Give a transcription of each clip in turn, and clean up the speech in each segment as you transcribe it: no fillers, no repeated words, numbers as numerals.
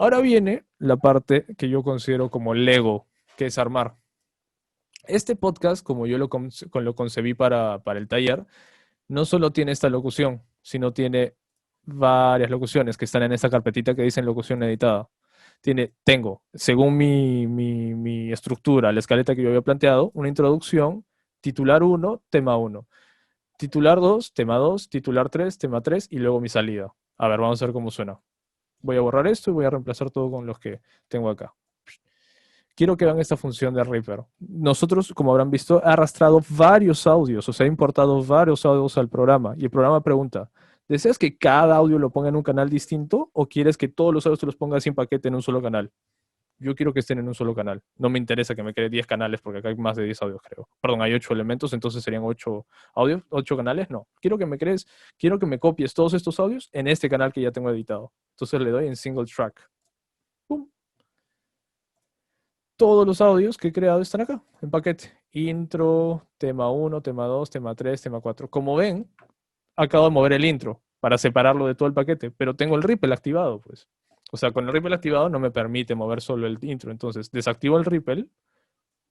Ahora viene la parte que yo considero como Lego, que es armar. Este podcast, como yo lo concebí para el taller, no solo tiene esta locución, sino tiene varias locuciones que están en esta carpetita que dicen locución editada. Tengo, según mi estructura, la escaleta que yo había planteado, una introducción, titular uno, tema uno, titular 2, tema 2, titular 3, tema 3 y luego mi salida. A ver, vamos a ver cómo suena. Voy a borrar esto y voy a reemplazar todo con los que tengo acá. Quiero que vean esta función de Reaper. Nosotros, como habrán visto, he arrastrado varios audios, o sea, he importado varios audios al programa. Y el programa pregunta, ¿deseas que cada audio lo ponga en un canal distinto o quieres que todos los audios te los pongas sin paquete en un solo canal? Yo quiero que estén en un solo canal. No me interesa que me cree 10 canales porque acá hay más de 10 audios, creo. Perdón, hay 8 elementos, entonces serían 8 audios, 8 canales. No, quiero que me copies todos estos audios en este canal que ya tengo editado. Entonces le doy en single track. ¡Pum! Todos los audios que he creado están acá, en paquete. Intro, tema 1, tema 2, tema 3, tema 4. Como ven, acabo de mover el intro para separarlo de todo el paquete, pero tengo el Ripple activado, pues. O sea, con el Ripple activado no me permite mover solo el intro. Entonces, desactivo el Ripple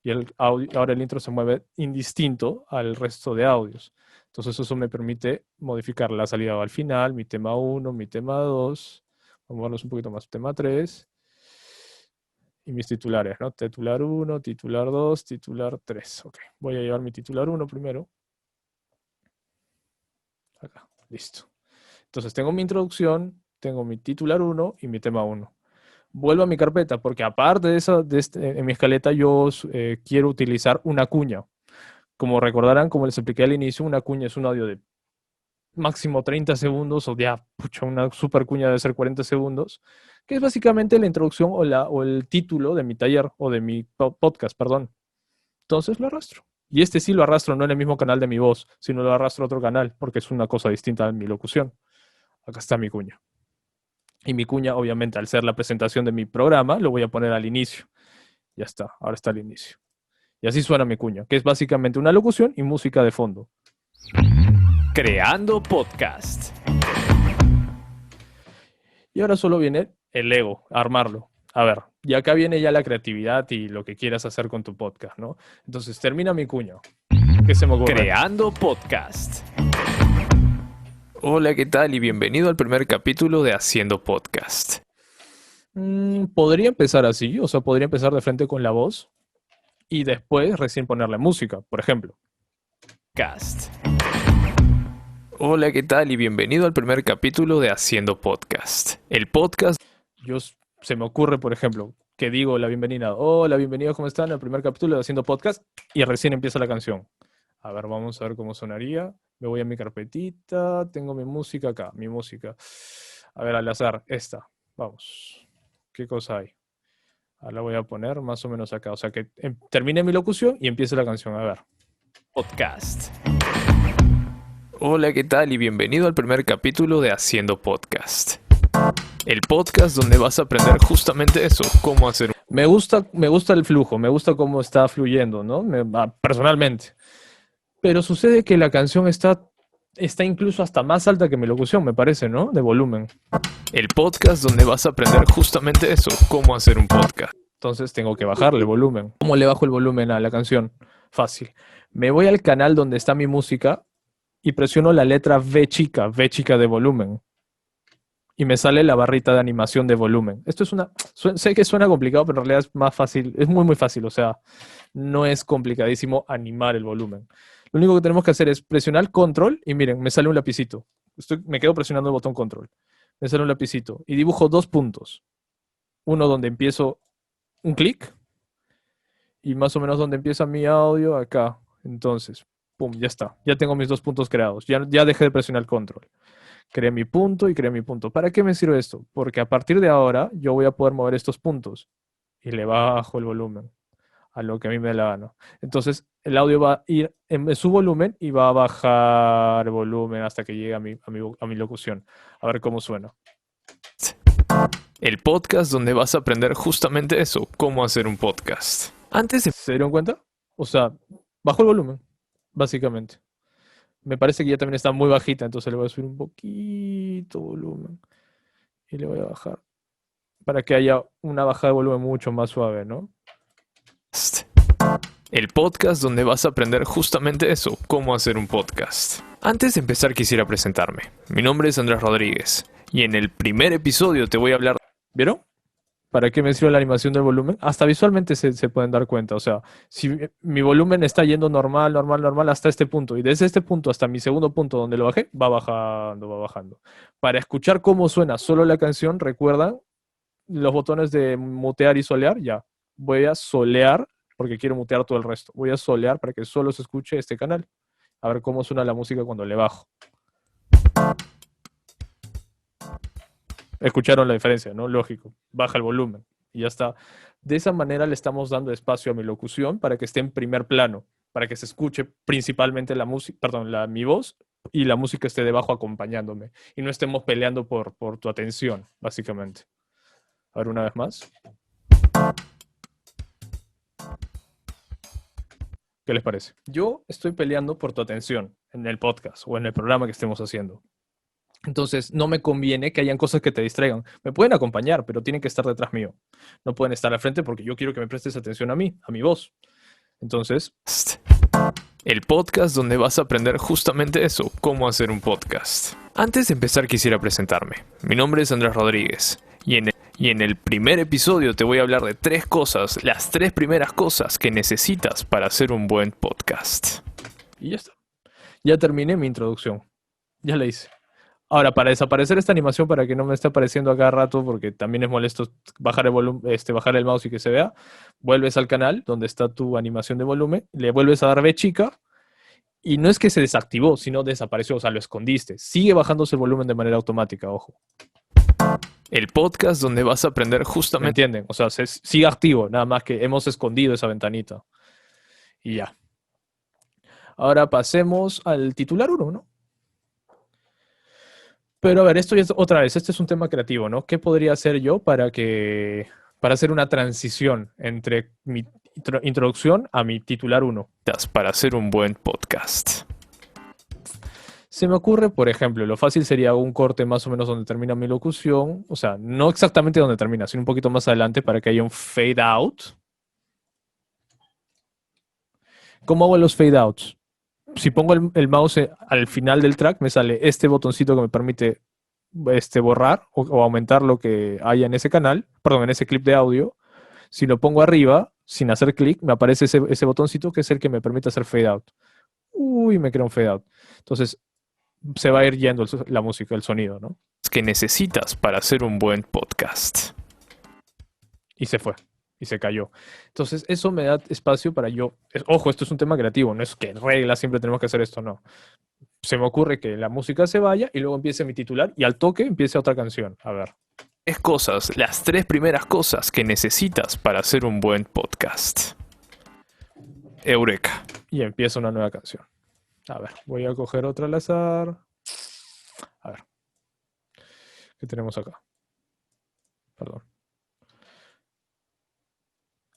y ahora el intro se mueve indistinto al resto de audios. Entonces, eso me permite modificar la salida al final, mi tema 1, mi tema 2. Vamos a verlos un poquito más. Tema 3 y mis titulares, ¿no? Titular 1, titular 2, titular 3. Ok, voy a llevar mi titular 1 primero. Acá, listo. Entonces tengo mi introducción, tengo mi titular 1 y mi tema 1. Vuelvo a mi carpeta porque aparte de eso, en mi escaleta yo quiero utilizar una cuña. Como recordarán, como les expliqué al inicio, una cuña es un audio de máximo 30 segundos o ya, pucha, una super cuña debe ser 40 segundos, que es básicamente la introducción o el título de mi taller o de mi podcast, perdón. Entonces lo arrastro. Y este sí lo arrastro no en el mismo canal de mi voz, sino lo arrastro a otro canal, porque es una cosa distinta en mi locución. Acá está mi cuña. Y mi cuña, obviamente, al ser la presentación de mi programa, lo voy a poner al inicio. Ya está, ahora está al inicio. Y así suena mi cuña, que es básicamente una locución y música de fondo. Creando podcast. Y ahora solo viene el ego, armarlo. A ver, y acá viene ya la creatividad y lo que quieras hacer con tu podcast, ¿no? Entonces, termina mi cuña. ¿Qué se me ocurre? Creando podcast. Hola, ¿qué tal? Y bienvenido al primer capítulo de Haciendo Podcast. Podría empezar así, o sea, podría empezar de frente con la voz y después recién ponerle música, por ejemplo. Cast. Hola, ¿qué tal? Y bienvenido al primer capítulo de Haciendo Podcast. El podcast... Se me ocurre, por ejemplo, que digo la bienvenida. Hola, bienvenidos, ¿cómo están? Al primer capítulo de Haciendo Podcast y recién empieza la canción. A ver, vamos a ver cómo sonaría. Me voy a mi carpetita, tengo mi música acá, mi música. A ver, al azar, esta. Vamos. ¿Qué cosa hay? Ahora la voy a poner más o menos acá. O sea, que termine mi locución y empiece la canción. A ver. Podcast. Hola, ¿qué tal? Y bienvenido al primer capítulo de Haciendo Podcast. El podcast donde vas a aprender justamente eso, cómo hacer. Me gusta el flujo, me gusta cómo está fluyendo, ¿no? Personalmente. Pero sucede que la canción está incluso hasta más alta que mi locución, me parece, ¿no? De volumen. El podcast donde vas a aprender justamente eso, cómo hacer un podcast. Entonces tengo que bajarle el volumen. ¿Cómo le bajo el volumen a la canción? Fácil. Me voy al canal donde está mi música y presiono la letra V chica de volumen. Y me sale la barrita de animación de volumen. Esto es sé que suena complicado, pero en realidad es más fácil, es muy fácil, o sea, no es complicadísimo animar el volumen. Lo único que tenemos que hacer es presionar control y miren, me sale un lapicito. Me quedo presionando el botón control. Me sale un lapicito y dibujo 2 puntos. Uno donde empiezo un clic y más o menos donde empieza mi audio acá. Entonces, pum, ya está. Ya tengo mis 2 puntos creados. Ya dejé de presionar control. Creé mi punto y creé mi punto. ¿Para qué me sirve esto? Porque a partir de ahora yo voy a poder mover estos puntos y le bajo el volumen a lo que a mí me dé la gana. Entonces el audio va a ir en su volumen y va a bajar el volumen hasta que llegue a mi locución. A ver cómo suena. El podcast donde vas a aprender justamente eso, cómo hacer un podcast. ¿Se dieron cuenta? O sea, bajo el volumen, básicamente. Me parece que ya también está muy bajita, entonces le voy a subir un poquito volumen. Y le voy a bajar para que haya una bajada de volumen mucho más suave, ¿no? El podcast donde vas a aprender justamente eso, cómo hacer un podcast. Antes de empezar quisiera presentarme. Mi nombre es Andrés Rodríguez y en el primer episodio te voy a hablar... ¿Vieron? ¿Para qué me sirve la animación del volumen? Hasta visualmente se pueden dar cuenta. O sea, si mi volumen está yendo normal hasta este punto, y desde este punto hasta mi segundo punto donde lo bajé, va bajando, va bajando. Para escuchar cómo suena solo la canción, recuerdan los botones de mutear y solear. Ya, voy a solear, porque quiero mutear todo el resto. Voy a solear para que solo se escuche este canal. A ver cómo suena la música cuando le bajo. Escucharon la diferencia, ¿no? Lógico. Baja el volumen y ya está. De esa manera le estamos dando espacio a mi locución para que esté en primer plano, para que se escuche principalmente la música, perdón, mi voz, y la música esté debajo acompañándome y no estemos peleando por tu atención, básicamente. A ver, una vez más. ¿Qué les parece? Yo estoy peleando por tu atención en el podcast o en el programa que estemos haciendo. Entonces, no me conviene que hayan cosas que te distraigan. Me pueden acompañar, pero tienen que estar detrás mío. No pueden estar al frente porque yo quiero que me prestes atención a mí, a mi voz. Entonces, el podcast donde vas a aprender justamente eso, cómo hacer un podcast. Antes de empezar quisiera presentarme. Mi nombre es Andrés Rodríguez y en el primer episodio te voy a hablar de 3 cosas, las 3 primeras cosas que necesitas para hacer un buen podcast. Y ya está. Ya terminé mi introducción. Ya la hice. Ahora, para desaparecer esta animación, para que no me esté apareciendo a cada rato, porque también es molesto bajar el volumen, bajar el mouse y que se vea, vuelves al canal donde está tu animación de volumen, le vuelves a dar B chica, y no es que se desactivó, sino desapareció, o sea, lo escondiste. Sigue bajándose el volumen de manera automática, ojo. El podcast donde vas a aprender ¿Me justamente... entienden? O sea, sigue activo, nada más que hemos escondido esa ventanita. Y ya. Ahora pasemos al titular 1, ¿no? Pero a ver, esto ya es otra vez, este es un tema creativo, ¿no? ¿Qué podría hacer yo para hacer una transición entre mi introducción a mi titular 1? para hacer un buen podcast. Se me ocurre, por ejemplo, lo fácil sería un corte más o menos donde termina mi locución, o sea, no exactamente donde termina, sino un poquito más adelante para que haya un fade out. ¿Cómo hago los fade outs? Si pongo el mouse al final del track, me sale este botoncito que me permite borrar o aumentar lo que haya en ese canal, perdón, en ese clip de audio. Si lo pongo arriba, sin hacer clic, me aparece ese botoncito que es el que me permite hacer fade out. Uy, me crea un fade out. Entonces, se va a ir yendo la música, el sonido, ¿no? Que necesitas para hacer un buen podcast. Y se fue. Y se cayó. Entonces, eso me da espacio para yo... Ojo, esto es un tema creativo, no es que en regla siempre tenemos que hacer esto, no. Se me ocurre que la música se vaya y luego empiece mi titular y al toque empiece otra canción. A ver. 3 cosas, las 3 primeras cosas que necesitas para hacer un buen podcast. Eureka. Y empieza una nueva canción. A ver, voy a coger otra al azar. A ver. ¿Qué tenemos acá? Perdón.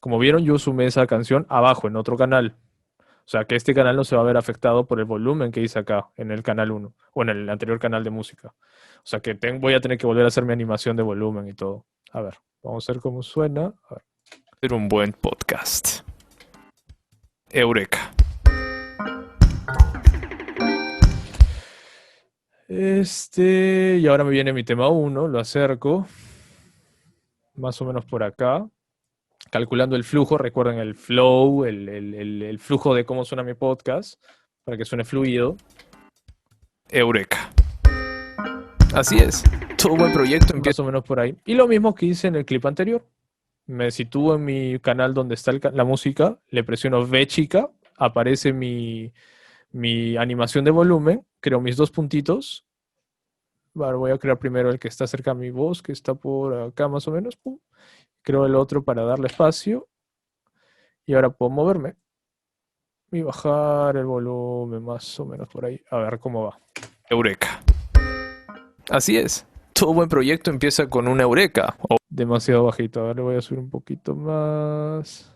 Como vieron, yo sumé esa canción abajo, en otro canal. O sea, que este canal no se va a ver afectado por el volumen que hice acá, en el canal 1, o en el anterior canal de música. O sea, que voy a tener que volver a hacer mi animación de volumen y todo. A ver, vamos a ver cómo suena. A ver. Hacer un buen podcast. Eureka. Y ahora me viene mi tema 1, lo acerco. Más o menos por acá. Calculando el flujo, recuerden el flow, el flujo de cómo suena mi podcast, para que suene fluido. Eureka. Así es, todo buen proyecto Más o menos por ahí. Y lo mismo que hice en el clip anterior. Me sitúo en mi canal donde está la música, le presiono V chica, aparece mi animación de volumen, creo mis 2 puntitos. Vale, voy a crear primero el que está cerca de mi voz, que está por acá más o menos. Pum. Creo el otro para darle espacio. Y ahora puedo moverme. Y bajar el volumen más o menos por ahí. A ver cómo va. Eureka. Así es. Todo buen proyecto empieza con una eureka. Demasiado bajito. A ver, le voy a subir un poquito más.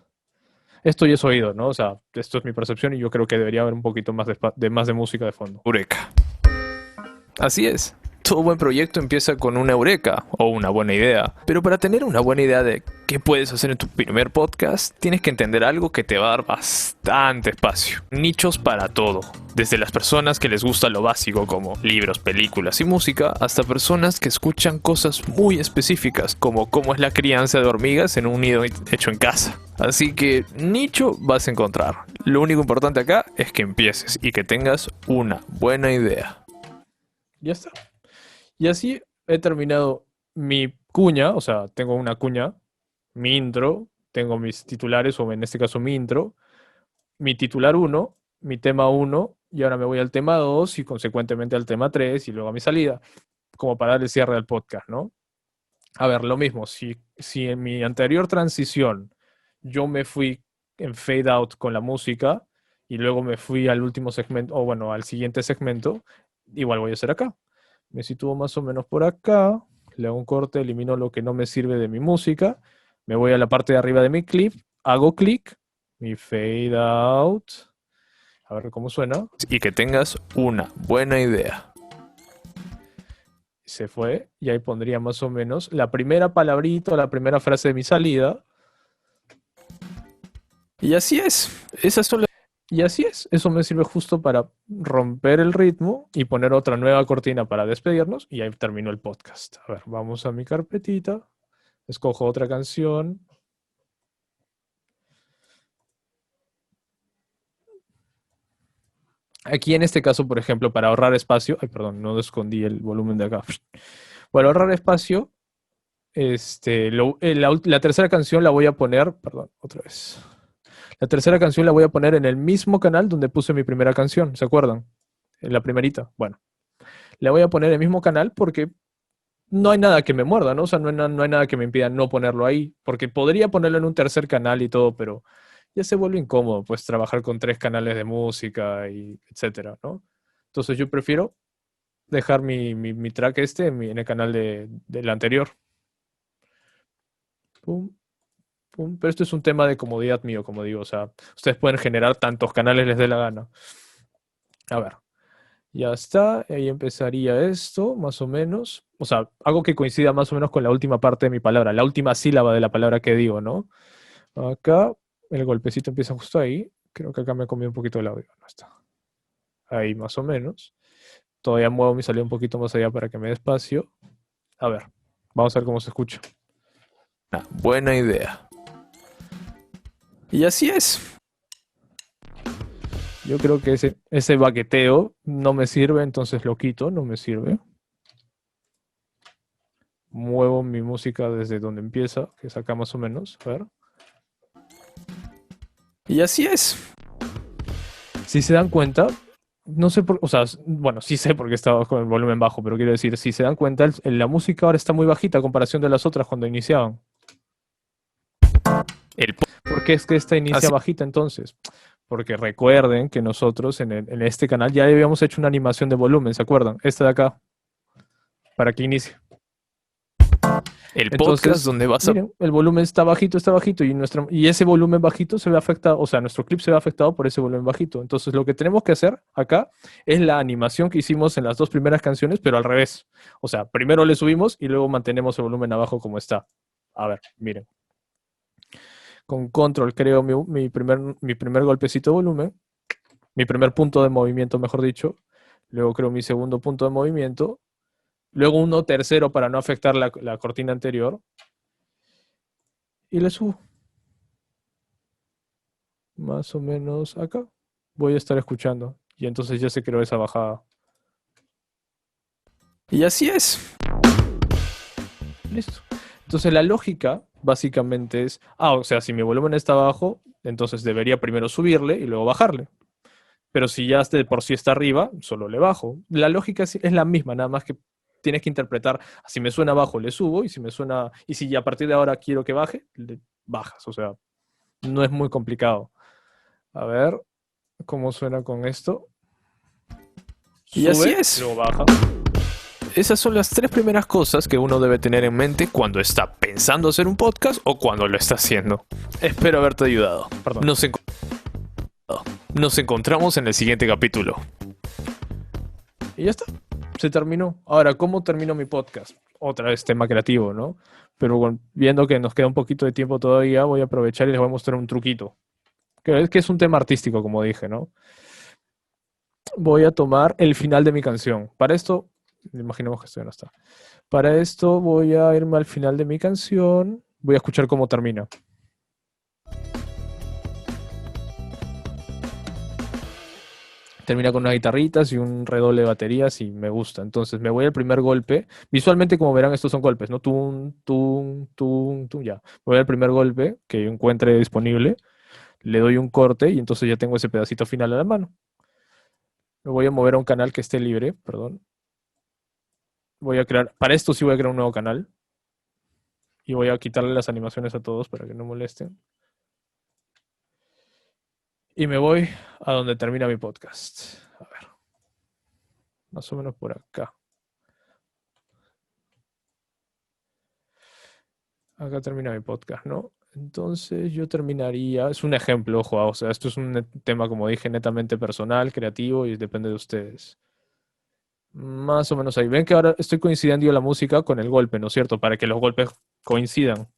Esto ya es oído, ¿no? O sea, esto es mi percepción y yo creo que debería haber un poquito más de música de fondo. Eureka. Así es. Todo buen proyecto empieza con una eureka o una buena idea, pero para tener una buena idea de qué puedes hacer en tu primer podcast, tienes que entender algo que te va a dar bastante espacio. Nichos para todo, desde las personas que les gusta lo básico como libros, películas y música, hasta personas que escuchan cosas muy específicas como cómo es la crianza de hormigas en un nido hecho en casa. Así que nicho vas a encontrar. Lo único importante acá es que empieces y que tengas una buena idea. Ya está. Y así he terminado mi cuña, o sea, tengo una cuña, mi intro, tengo mis titulares, o en este caso mi intro, mi titular 1, mi tema 1, y ahora me voy al tema 2 y consecuentemente al tema 3 y luego a mi salida, como para darle cierre al podcast, ¿no? A ver, lo mismo, si en mi anterior transición yo me fui en fade out con la música y luego me fui al último segmento, o bueno, al siguiente segmento, igual voy a hacer acá. Me sitúo más o menos por acá, le hago un corte, elimino lo que no me sirve de mi música, me voy a la parte de arriba de mi clip, hago clic, mi fade out, a ver cómo suena. Y que tengas una buena idea. Se fue, y ahí pondría más o menos la primera palabrita, la primera frase de mi salida. Y así es, esas son las... Y así es, eso me sirve justo para romper el ritmo y poner otra nueva cortina para despedirnos y ahí terminó el podcast. A ver, vamos a mi carpetita, escojo otra canción. Aquí en este caso, por ejemplo, para ahorrar espacio, ay, perdón, no escondí el volumen de acá. Para ahorrar espacio, la tercera canción la voy a poner, perdón, otra vez. La tercera canción la voy a poner en el mismo canal donde puse mi primera canción, ¿se acuerdan? En la primerita. Bueno, la voy a poner en el mismo canal porque no hay nada que me muerda, ¿no? O sea, no hay nada que me impida no ponerlo ahí, porque podría ponerlo en un tercer canal y todo, pero ya se vuelve incómodo, pues, trabajar con 3 canales de música y etcétera, ¿no? Entonces yo prefiero dejar mi track en el canal del anterior. Pum. Pero esto es un tema de comodidad mío, como digo. O sea, ustedes pueden generar tantos canales les dé la gana. A ver, ya está. Ahí empezaría esto, más o menos. O sea, algo que coincida más o menos con la última parte de mi palabra, la última sílaba de la palabra que digo, ¿no? Acá, el golpecito empieza justo ahí. Creo que acá me comí un poquito el audio. No está. Ahí más o menos. Todavía muevo mi salida un poquito más allá para que me dé espacio. A ver, vamos a ver cómo se escucha. Una buena idea. Y así es. Yo creo que ese baqueteo no me sirve, entonces lo quito, no me sirve. Muevo mi música desde donde empieza, que es acá más o menos. A ver. Y así es. Si se dan cuenta, no sé por, o sea, bueno, sí sé porque estaba con el volumen bajo, pero quiero decir, si se dan cuenta, la música ahora está muy bajita a comparación de las otras cuando iniciaban. ¿Por qué es que esta inicia bajita entonces? Porque recuerden que nosotros en este canal ya habíamos hecho una animación de volumen, ¿se acuerdan? Esta de acá, para que inicie. El podcast donde vas a... Miren, el volumen está bajito y ese volumen bajito se ve afectado, o sea, nuestro clip se ve afectado por ese volumen bajito. Entonces lo que tenemos que hacer acá es la animación que hicimos en las 2 primeras canciones, pero al revés. O sea, primero le subimos y luego mantenemos el volumen abajo como está. A ver, miren. Con control creo mi primer golpecito de volumen, mi primer punto de movimiento, mejor dicho. Luego creo mi segundo punto de movimiento. Luego uno tercero para no afectar la cortina anterior. Y le subo. Más o menos acá. Voy a estar escuchando. Y entonces ya se creó esa bajada. Y así es. Listo. Entonces la lógica básicamente es, o sea, si mi volumen está bajo, entonces debería primero subirle y luego bajarle. Pero si ya de por sí está arriba, solo le bajo. La lógica es la misma, nada más que tienes que interpretar, si me suena bajo, le subo, y si a partir de ahora quiero que baje, le bajas. O sea, no es muy complicado. A ver cómo suena con esto. Y así es. Luego baja. Esas son las 3 primeras cosas que uno debe tener en mente cuando está pensando hacer un podcast o cuando lo está haciendo. Espero haberte ayudado. Perdón. Nos encontramos en el siguiente capítulo. Y ya está. Se terminó. Ahora, ¿cómo termino mi podcast? Otra vez tema creativo, ¿no? Pero bueno, viendo que nos queda un poquito de tiempo todavía, voy a aprovechar y les voy a mostrar un truquito. Que es un tema artístico, como dije, ¿no? Voy a tomar el final de mi canción. Para esto, imaginemos que esto ya no está. Para esto voy a irme al final de mi canción. Voy a escuchar cómo termina. Termina con unas guitarritas y un redoble de baterías y me gusta. Entonces me voy al primer golpe. Visualmente, como verán, estos son golpes, ¿no? Tum, tum, tum, tum, ya. Me voy al primer golpe que yo encuentre disponible. Le doy un corte y entonces ya tengo ese pedacito final a la mano. Me voy a mover a un canal que esté libre, perdón. Voy a crear, para esto sí voy a crear un nuevo canal. Y voy a quitarle las animaciones a todos para que no molesten. Y me voy a donde termina mi podcast. A ver. Más o menos por acá. Acá termina mi podcast, ¿no? Entonces yo terminaría, es un ejemplo, ojo, o sea, esto es un tema, como dije, netamente personal, creativo y depende de ustedes. Más o menos ahí. Ven que ahora estoy coincidiendo yo la música con el golpe, ¿no es cierto? Para que los golpes coincidan.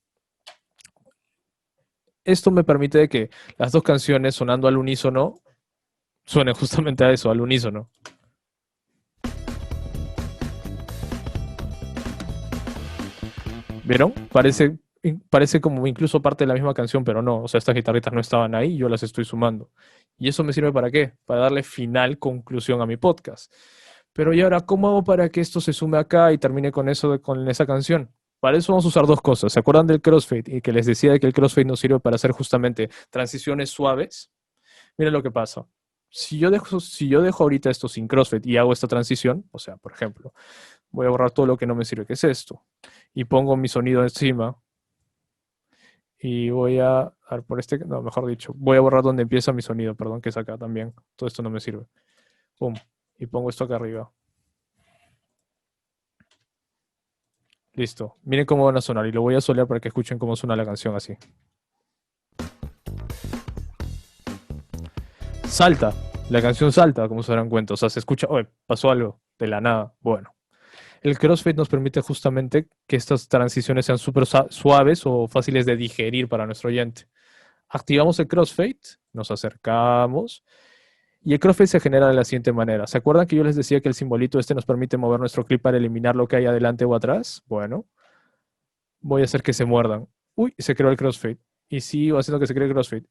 Esto me permite de que las dos canciones sonando al unísono suenen justamente a eso, al unísono. ¿Vieron? Parece como incluso parte de la misma canción, pero no. O sea, estas guitarritas no estaban ahí, yo las estoy sumando. ¿Y eso me sirve para qué? Para darle final, conclusión a mi podcast. Pero ¿y ahora cómo hago para que esto se sume acá y termine con eso, con esa canción? Para eso vamos a usar dos cosas. ¿Se acuerdan del crossfade? Y que les decía de que el crossfade nos sirve para hacer justamente transiciones suaves. Miren lo que pasa. Si yo dejo ahorita esto sin crossfade y hago esta transición, o sea, por ejemplo, voy a borrar todo lo que no me sirve, que es esto, y pongo mi sonido encima, y voy a ver por este, no, mejor dicho, voy a borrar donde empieza mi sonido, perdón, que es acá también. Todo esto no me sirve. Pum, y pongo esto acá arriba. Listo. Miren cómo van a sonar y lo voy a solear para que escuchen cómo suena la canción así. Salta. La canción salta, como se darán cuenta. O sea, se escucha, oye, pasó algo de la nada. Bueno. El crossfade nos permite justamente que estas transiciones sean súper suaves o fáciles de digerir para nuestro oyente. Activamos el crossfade, nos acercamos y el crossfade se genera de la siguiente manera. ¿Se acuerdan que yo les decía que el simbolito este nos permite mover nuestro clip para eliminar lo que hay adelante o atrás? Bueno, voy a hacer que se muerdan. Uy, se creó el crossfade. Y sigo haciendo que se cree el crossfade.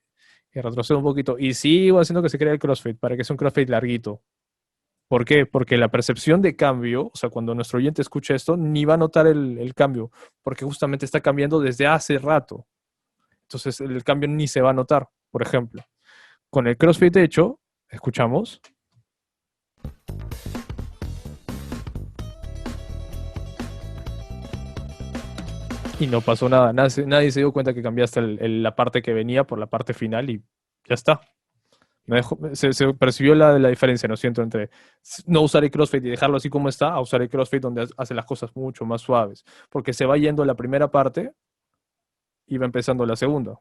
Y retrocedo un poquito. Y sigo haciendo que se cree el crossfade para que sea un crossfade larguito. ¿Por qué? Porque la percepción de cambio, o sea, cuando nuestro oyente escucha esto, ni va a notar el cambio, porque justamente está cambiando desde hace rato. Entonces el cambio ni se va a notar, por ejemplo. Con el crossfade hecho, escuchamos. Y no pasó nada. Nadie se dio cuenta que cambiaste la parte que venía por la parte final y ya está. Se percibió la diferencia, ¿no siento? Entre no usar el crossfade y dejarlo así como está, a usar el crossfade donde hace las cosas mucho más suaves. Porque se va yendo la primera parte y va empezando la segunda.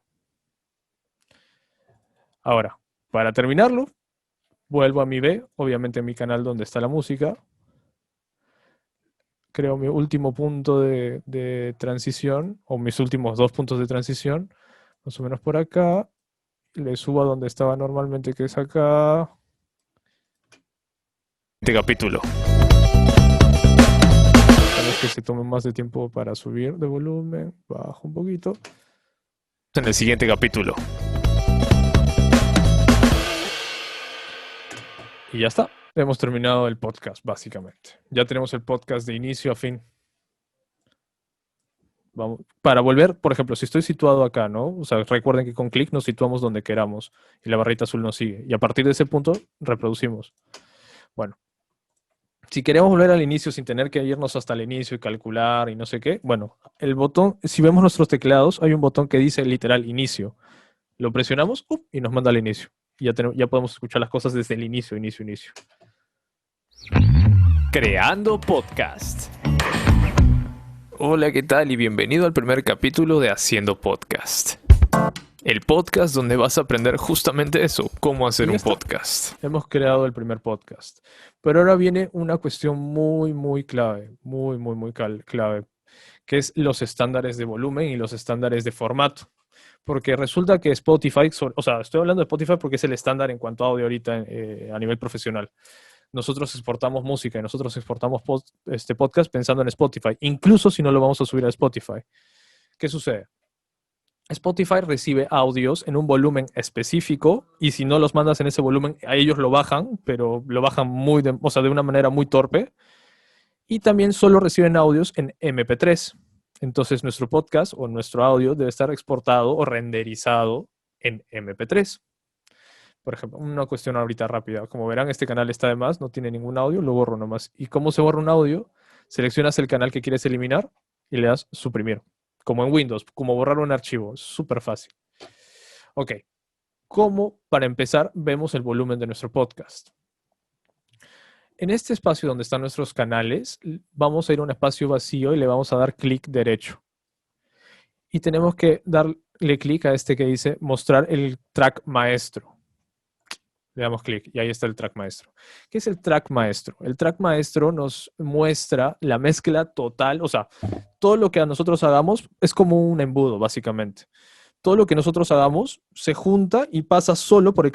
Ahora, para terminarlo, vuelvo a mi B, obviamente en mi canal donde está la música. Creo mi último punto de transición, o mis últimos dos puntos de transición, más o menos por acá. Le subo a donde estaba normalmente, que es acá. Este capítulo. Tal vez que se tome más de tiempo para subir de volumen. Bajo un poquito. En el siguiente capítulo. Y ya está. Hemos terminado el podcast, básicamente. Ya tenemos el podcast de inicio a fin. Vamos. Para volver, por ejemplo, si estoy situado acá, ¿no? O sea, recuerden que con clic nos situamos donde queramos y la barrita azul nos sigue. Y a partir de ese punto, reproducimos. Bueno, si queremos volver al inicio sin tener que irnos hasta el inicio y calcular y no sé qué, bueno, el botón, si vemos nuestros teclados, hay un botón que dice literal inicio. Lo presionamos y nos manda al inicio. Y ya podemos escuchar las cosas desde el inicio. Creando Podcast. Hola, ¿qué tal? Y bienvenido al primer capítulo de Haciendo Podcast. El podcast donde vas a aprender justamente eso, cómo hacer Y ya un está. podcast. Hemos creado el primer podcast. Pero ahora viene una cuestión muy clave, clave, que es los estándares de volumen y los estándares de formato. Porque resulta que Spotify, o sea, estoy hablando de Spotify porque es el estándar en cuanto a audio ahorita a nivel profesional. Nosotros exportamos música y nosotros exportamos este podcast pensando en Spotify, incluso si no lo vamos a subir a Spotify. ¿Qué sucede? Spotify recibe audios en un volumen específico y si no los mandas en ese volumen, a ellos lo bajan, pero lo bajan o sea, de una manera muy torpe. Y también solo reciben audios en MP3. Entonces nuestro podcast o nuestro audio debe estar exportado o renderizado en MP3. Por ejemplo, una cuestión ahorita rápida. Como verán, este canal está de más, no tiene ningún audio, lo borro nomás. ¿Y cómo se borra un audio? Seleccionas el canal que quieres eliminar y le das suprimir. Como en Windows, como borrar un archivo. Súper fácil. Ok. ¿Cómo, para empezar, vemos el volumen de nuestro podcast? En este espacio donde están nuestros canales, vamos a ir a un espacio vacío y le vamos a dar clic derecho. Y tenemos que darle clic a este que dice mostrar el track maestro. Le damos clic y ahí está el track maestro. ¿Qué es el track maestro? El track maestro nos muestra la mezcla total, o sea, todo lo que a nosotros hagamos es como un embudo, básicamente. Todo lo que nosotros hagamos se junta y pasa solo por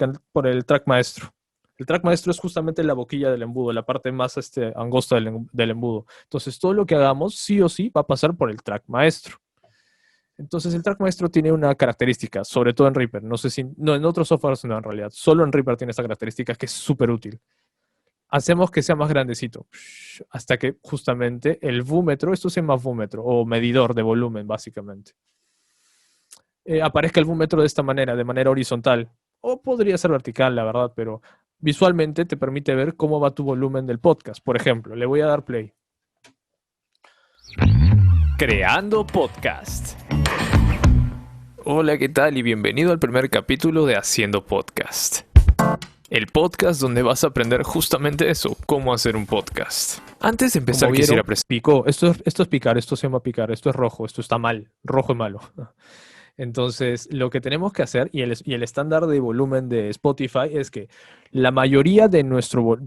el track maestro. El track maestro es justamente la boquilla del embudo, la parte más angosta del embudo. Entonces, todo lo que hagamos, sí o sí, va a pasar por el track maestro. Entonces, el track maestro tiene una característica, sobre todo en Reaper. No sé si, no, en otros softwares no, en realidad. Solo en Reaper tiene esta característica que es súper útil. Hacemos que sea más grandecito, hasta que justamente el vúmetro, esto se llama vúmetro, o medidor de volumen, básicamente. Aparezca el vúmetro de esta manera, de manera horizontal. O podría ser vertical, la verdad, pero visualmente te permite ver cómo va tu volumen del podcast. Por ejemplo, le voy a dar play. Creando podcast. Hola, ¿qué tal? Y bienvenido al primer capítulo de Haciendo Podcast. El podcast donde vas a aprender justamente eso, cómo hacer un podcast. Antes de empezar, Como vieron, quisiera presentar. picó. Esto es picar, esto se llama picar, esto es rojo, esto está mal, rojo y malo. Entonces, lo que tenemos que hacer, y el estándar de volumen de Spotify es que la mayoría de nuestro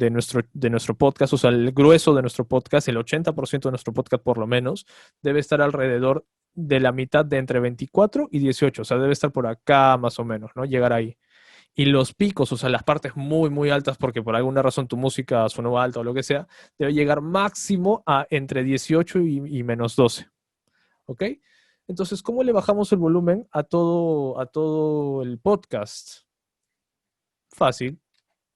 podcast, o sea, el grueso de nuestro podcast, el 80% de nuestro podcast por lo menos, debe estar alrededor de la mitad de entre 24 y 18, o sea, debe estar por acá más o menos, ¿no? Llegar ahí. Y los picos, o sea, las partes muy altas, porque por alguna razón tu música sonó alta o lo que sea, debe llegar máximo a entre 18 y menos 12. ¿Ok? Entonces, ¿cómo le bajamos el volumen a todo el podcast? Fácil.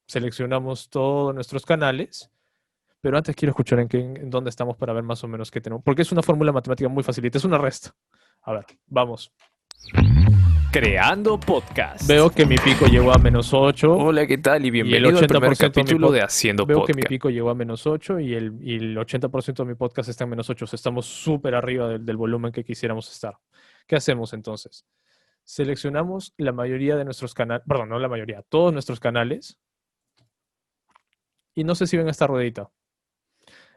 Seleccionamos todos nuestros canales, pero antes quiero escuchar en dónde estamos para ver más o menos qué tenemos. Porque es una fórmula matemática muy facilita, es una resta. A ver, vamos. Creando podcast. Veo que mi pico llegó a menos 8. Hola, ¿qué tal? Y Y el bienvenido al primer 80% de mi capítulo de Haciendo Veo que mi Podcast. pico llegó a menos 8 y el 80% de mi podcast está en menos 8. O sea, estamos súper arriba del volumen que quisiéramos estar. ¿Qué hacemos entonces? Seleccionamos la mayoría de nuestros canales, perdón, no la mayoría, todos nuestros canales. Y no sé si ven esta ruedita.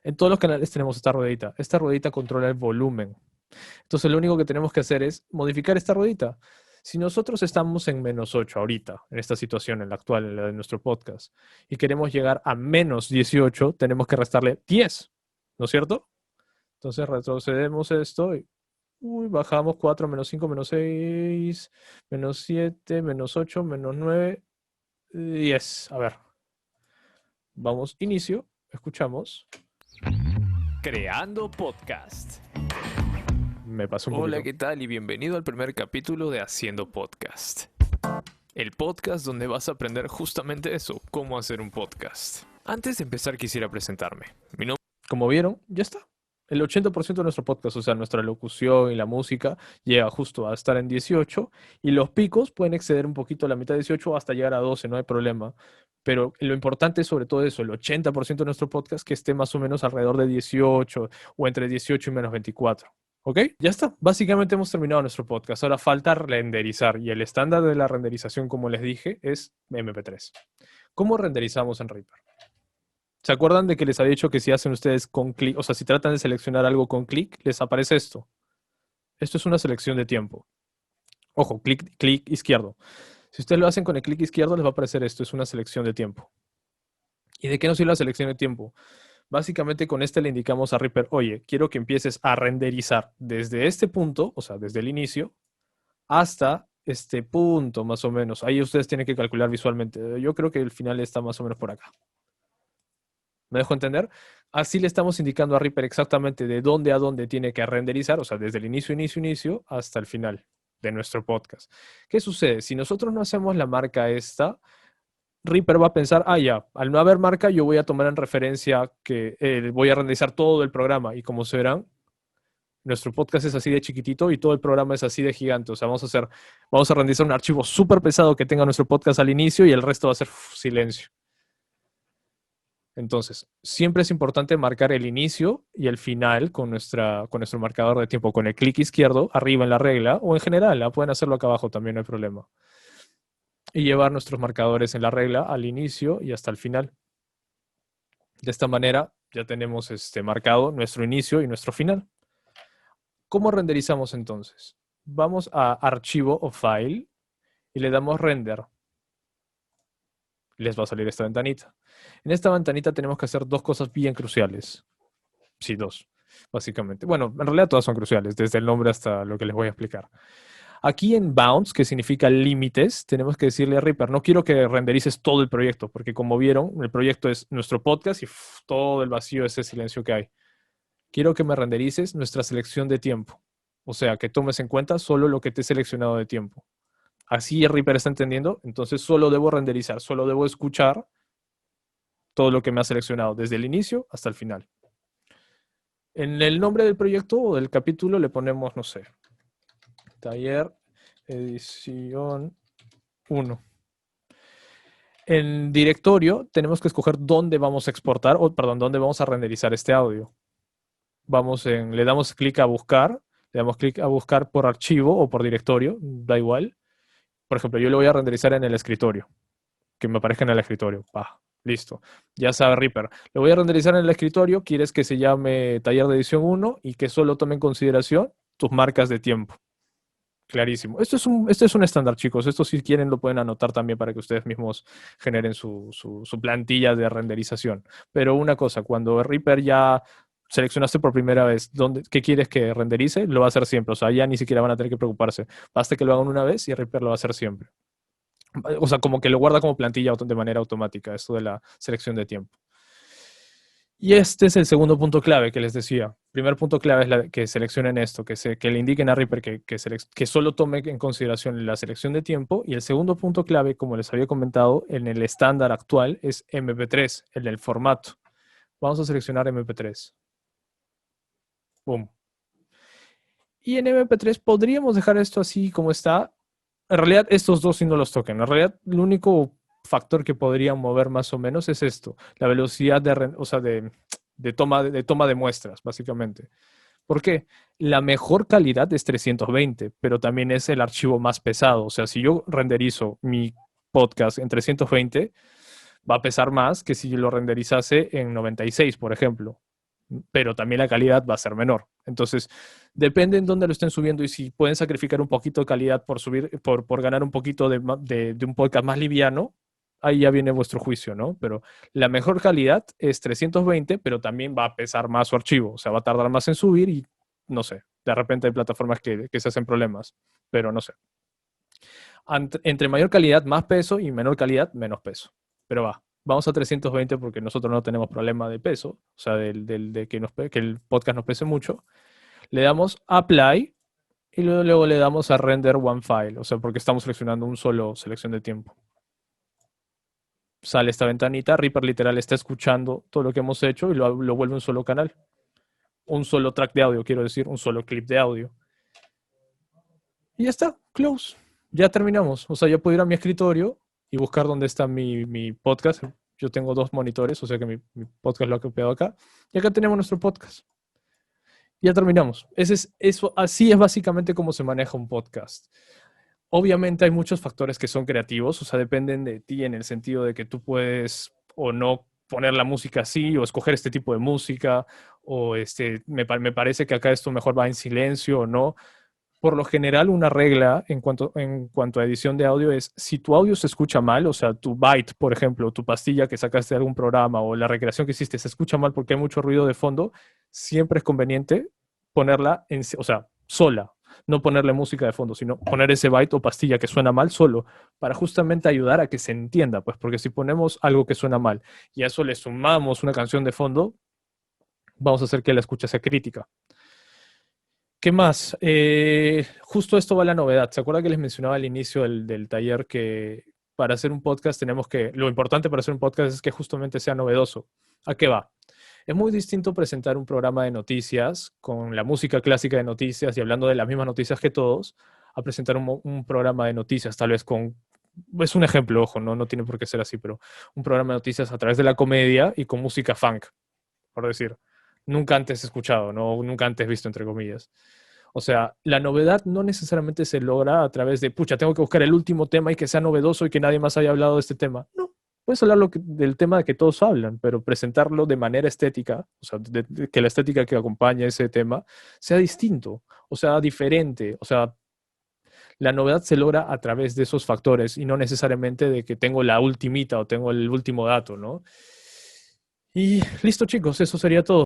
En todos los canales tenemos esta ruedita. Esta ruedita controla el volumen. Entonces lo único que tenemos que hacer es modificar esta ruedita. Si nosotros estamos en menos 8 ahorita, en esta situación, en la actual, en la de nuestro podcast, y queremos llegar a menos 18, tenemos que restarle 10, ¿no es cierto? Entonces retrocedemos esto y bajamos 4, menos 5, menos 6, menos 7, menos 8, menos 9, 10. A ver, vamos, inicio, escuchamos. Creando podcast. Me pasó un Hola, poquito. ¿qué tal? Y bienvenido al primer capítulo de Haciendo Podcast. El podcast donde vas a aprender justamente eso, cómo hacer un podcast. Antes de empezar quisiera presentarme. Mi nombre Como vieron, ya está. El 80% de nuestro podcast, o sea, nuestra locución y la música, llega justo a estar en 18 y los picos pueden exceder un poquito la mitad de 18 hasta llegar a 12, no hay problema. Pero lo importante es sobre todo eso, el 80% de nuestro podcast que esté más o menos alrededor de 18 o entre 18 y menos 24. ¿Ok? Ya está. Básicamente hemos terminado nuestro podcast. Ahora falta renderizar y el estándar de la renderización, como les dije, es MP3. ¿Cómo renderizamos en Reaper? ¿Se acuerdan de que les había dicho que si hacen ustedes con clic, o sea, si tratan de seleccionar algo con clic, les aparece esto? Esto es una selección de tiempo. Ojo, clic izquierdo. Si ustedes lo hacen con el clic izquierdo, les va a aparecer esto, es una selección de tiempo. ¿Y de qué nos sirve la selección de tiempo? Básicamente con este le indicamos a Reaper, oye, quiero que empieces a renderizar desde este punto, o sea, desde el inicio, hasta este punto, más o menos. Ahí ustedes tienen que calcular visualmente. Yo creo que el final está más o menos por acá. ¿Me dejo entender? Así le estamos indicando a Reaper exactamente de dónde a dónde tiene que renderizar, o sea, desde el inicio, hasta el final de nuestro podcast. ¿Qué sucede? Si nosotros no hacemos la marca esta, Reaper va a pensar, ya, al no haber marca, yo voy a tomar en referencia que voy a renderizar todo el programa. Y como se verán, nuestro podcast es así de chiquitito y todo el programa es así de gigante. O sea, vamos a renderizar un archivo súper pesado que tenga nuestro podcast al inicio y el resto va a ser silencio. Entonces, siempre es importante marcar el inicio y el final con nuestro marcador de tiempo, con el clic izquierdo arriba en la regla o en general, pueden hacerlo acá abajo también, no hay problema. Y llevar nuestros marcadores en la regla al inicio y hasta el final. De esta manera ya tenemos marcado nuestro inicio y nuestro final. ¿Cómo renderizamos entonces? Vamos a archivo o file y le damos render. Les va a salir esta ventanita. En esta ventanita tenemos que hacer dos cosas bien cruciales. Sí, dos, básicamente. Bueno, en realidad todas son cruciales, desde el nombre hasta lo que les voy a explicar. Aquí en bounds, que significa límites, tenemos que decirle a Reaper, no quiero que renderices todo el proyecto, porque como vieron, el proyecto es nuestro podcast y todo el vacío, ese silencio que hay. Quiero que me renderices nuestra selección de tiempo. O sea, que tomes en cuenta solo lo que te he seleccionado de tiempo. Así Reaper está entendiendo, entonces solo debo renderizar, solo debo escuchar todo lo que me ha seleccionado, desde el inicio hasta el final. En el nombre del proyecto o del capítulo le ponemos, no sé, taller edición 1. En directorio tenemos que escoger dónde vamos a exportar, o perdón, dónde vamos a renderizar este audio. Le damos clic a buscar, le damos clic a buscar por archivo o por directorio, da igual. Por ejemplo, yo lo voy a renderizar en el escritorio, que me aparezca en el escritorio. Listo. Ya sabe Reaper. Lo voy a renderizar en el escritorio, quieres que se llame taller de edición 1 y que solo tome en consideración tus marcas de tiempo. Clarísimo. Esto es un estándar, chicos. Esto si quieren lo pueden anotar también para que ustedes mismos generen su plantilla de renderización. Pero una cosa, cuando Reaper ya seleccionaste por primera vez qué quieres que renderice, lo va a hacer siempre. O sea, ya ni siquiera van a tener que preocuparse. Basta que lo hagan una vez y Reaper lo va a hacer siempre. O sea, como que lo guarda como plantilla de manera automática, esto de la selección de tiempo. Y este es el segundo punto clave que les decía. Primer punto clave es que seleccionen esto, que le indiquen a Reaper que solo tome en consideración la selección de tiempo. Y el segundo punto clave, como les había comentado, en el estándar actual es MP3, el del formato. Vamos a seleccionar MP3. Boom. Y en MP3 podríamos dejar esto así como está. En realidad, estos dos sí no los toquen. En realidad, el único factor que podrían mover más o menos es esto, la velocidad de toma de muestras, básicamente. ¿Por qué? La mejor calidad es 320, pero también es el archivo más pesado. O sea, si yo renderizo mi podcast en 320, va a pesar más que si lo renderizase en 96, por ejemplo. Pero también la calidad va a ser menor. Entonces, depende en dónde lo estén subiendo y si pueden sacrificar un poquito de calidad por ganar un poquito de un podcast más liviano, ahí ya viene vuestro juicio, ¿no? Pero la mejor calidad es 320, pero también va a pesar más su archivo, o sea, va a tardar más en subir y no sé, de repente hay plataformas que se hacen problemas, pero no sé. Entre mayor calidad, más peso y menor calidad, menos peso. Pero vamos a 320 porque nosotros no tenemos problema de peso, o sea, de que el podcast nos pese mucho. Le damos Apply y luego le damos a Render One File, o sea, porque estamos seleccionando un solo selección de tiempo. Sale esta ventanita, Reaper literal está escuchando todo lo que hemos hecho y lo vuelve un solo canal. Un solo track de audio, quiero decir, un solo clip de audio. Y ya está, close. Ya terminamos. O sea, ya puedo ir a mi escritorio y buscar dónde está mi podcast. Yo tengo dos monitores, o sea que mi podcast lo ha copiado acá. Y acá tenemos nuestro podcast. Ya terminamos. Así es básicamente como se maneja un podcast. Obviamente hay muchos factores que son creativos, o sea, dependen de ti en el sentido de que tú puedes o no poner la música así, o escoger este tipo de música, o me parece que acá esto mejor va en silencio o no. por lo general, una regla en cuanto a edición de audio es, si tu audio se escucha mal, o sea, tu byte, por ejemplo, tu pastilla que sacaste de algún programa o la recreación que hiciste se escucha mal porque hay mucho ruido de fondo, siempre es conveniente ponerla, o sea, sola. No ponerle música de fondo, sino poner ese byte o pastilla que suena mal solo, para justamente ayudar a que se entienda, pues porque si ponemos algo que suena mal y a eso le sumamos una canción de fondo, vamos a hacer que la escucha sea crítica. ¿Qué más? Justo esto va la novedad. ¿Se acuerda que les mencionaba al inicio del taller que para hacer un podcast lo importante para hacer un podcast es que justamente sea novedoso? ¿A qué va? Es muy distinto presentar un programa de noticias con la música clásica de noticias y hablando de las mismas noticias que todos, a presentar un programa de noticias, tal vez con... Es un ejemplo, ojo, no tiene por qué ser así, pero un programa de noticias a través de la comedia y con música funk, por decir. Nunca antes escuchado, ¿no? Nunca antes visto, entre comillas. O sea, la novedad no necesariamente se logra a través de, pucha, tengo que buscar el último tema y que sea novedoso y que nadie más haya hablado de este tema. No, puedes hablar del tema de que todos hablan, pero presentarlo de manera estética, o sea, que la estética que acompaña ese tema sea distinto, o sea, diferente. O sea, la novedad se logra a través de esos factores y no necesariamente de que tengo la ultimita o tengo el último dato, ¿no? Y listo, chicos, eso sería todo.